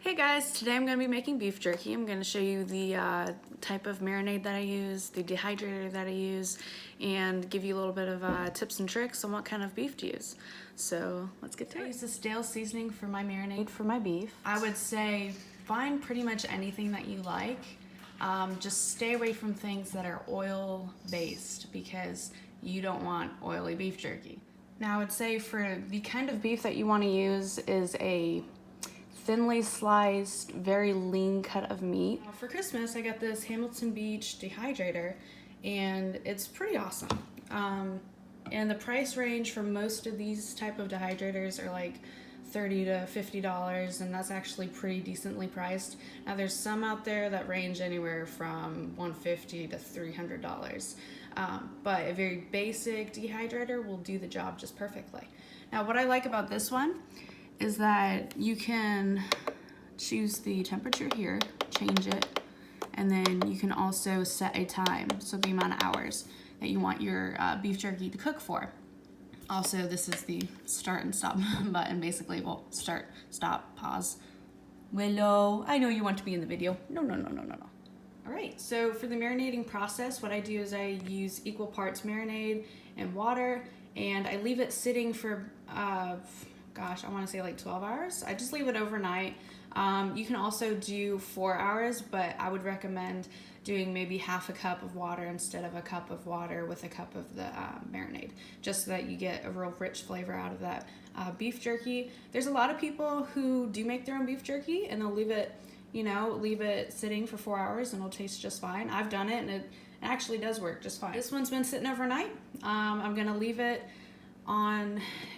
Hey guys, today I'm going to be making beef jerky. I'm going to show you the type of marinade that I use, the dehydrator that I use, and give you a little bit of tips and tricks on what kind of beef to use. So let's get to it. I use the stale seasoning for my marinade for my beef. I would say find pretty much anything that you like. Just stay away from things that are oil based because you don't want oily beef jerky. Now I would say for the kind of beef that you want to use is a thinly sliced, very lean cut of meat. For Christmas, I got this Hamilton Beach dehydrator, and it's pretty awesome. And the price range for most of these type of dehydrators are like $30 to $50, and that's actually pretty decently priced. Now there's some out there that range anywhere from $150 to $300, but a very basic dehydrator will do the job just perfectly. Now what I like about this one is that you can choose the temperature here, change it, and then you can also set a time, so the amount of hours that you want your beef jerky to cook for. Also, this is the start and stop button, basically. Well, start, stop, pause. Willow, I know you want to be in the video. No. All right, so for the marinating process, what I do is I use equal parts marinade and water, and I leave it sitting for gosh, I want to say like 12 hours. I just leave it overnight. You can also do 4 hours, but I would recommend doing maybe half a cup of water instead of a cup of water with a cup of the marinade, just so that you get a real rich flavor out of that beef jerky. There's a lot of people who do make their own beef jerky and they'll leave it sitting for 4 hours and it'll taste just fine. I've done it and it actually does work just fine. This one's been sitting overnight. I'm gonna leave it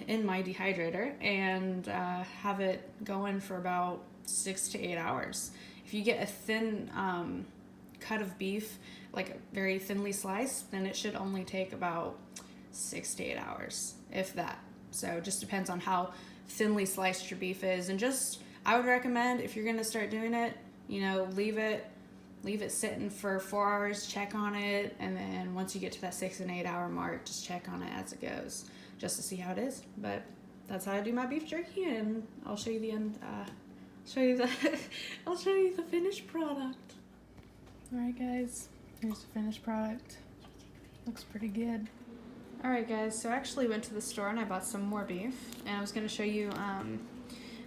in my dehydrator and have it going for about 6 to 8 hours. If you get a thin cut of beef, like very thinly sliced, then it should only take about 6 to 8 hours, if that. So it just depends on how thinly sliced your beef is. And just, I would recommend if you're gonna start doing it, leave it sitting for 4 hours, check on it, and then once you get to that 6 and 8 hour mark, just check on it as it goes, just to see how it is. But that's how I do my beef jerky, and I'll show you the end. I'll show you the finished product. All right, guys, here's the finished product. Looks pretty good. All right, guys. So I actually went to the store and I bought some more beef, and I was going to show you.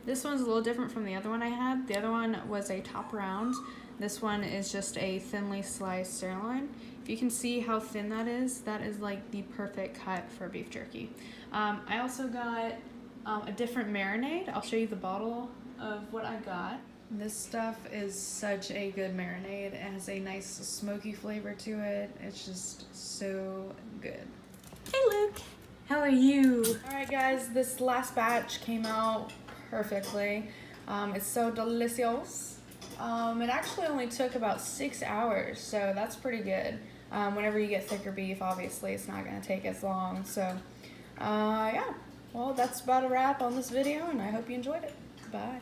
This one's a little different from the other one I had. The other one was a top round. This one is just a thinly sliced sirloin. If you can see how thin that is like the perfect cut for beef jerky. I also got a different marinade. I'll show you the bottle of what I got. This stuff is such a good marinade. It has a nice smoky flavor to it. It's just so good. Hey Luke, how are you? All right guys, this last batch came out perfectly. It's so delicious. It actually only took about 6 hours, so that's pretty good. Whenever you get thicker beef, obviously it's not gonna take as long. So yeah, well, that's about a wrap on this video, and I hope you enjoyed it. Bye.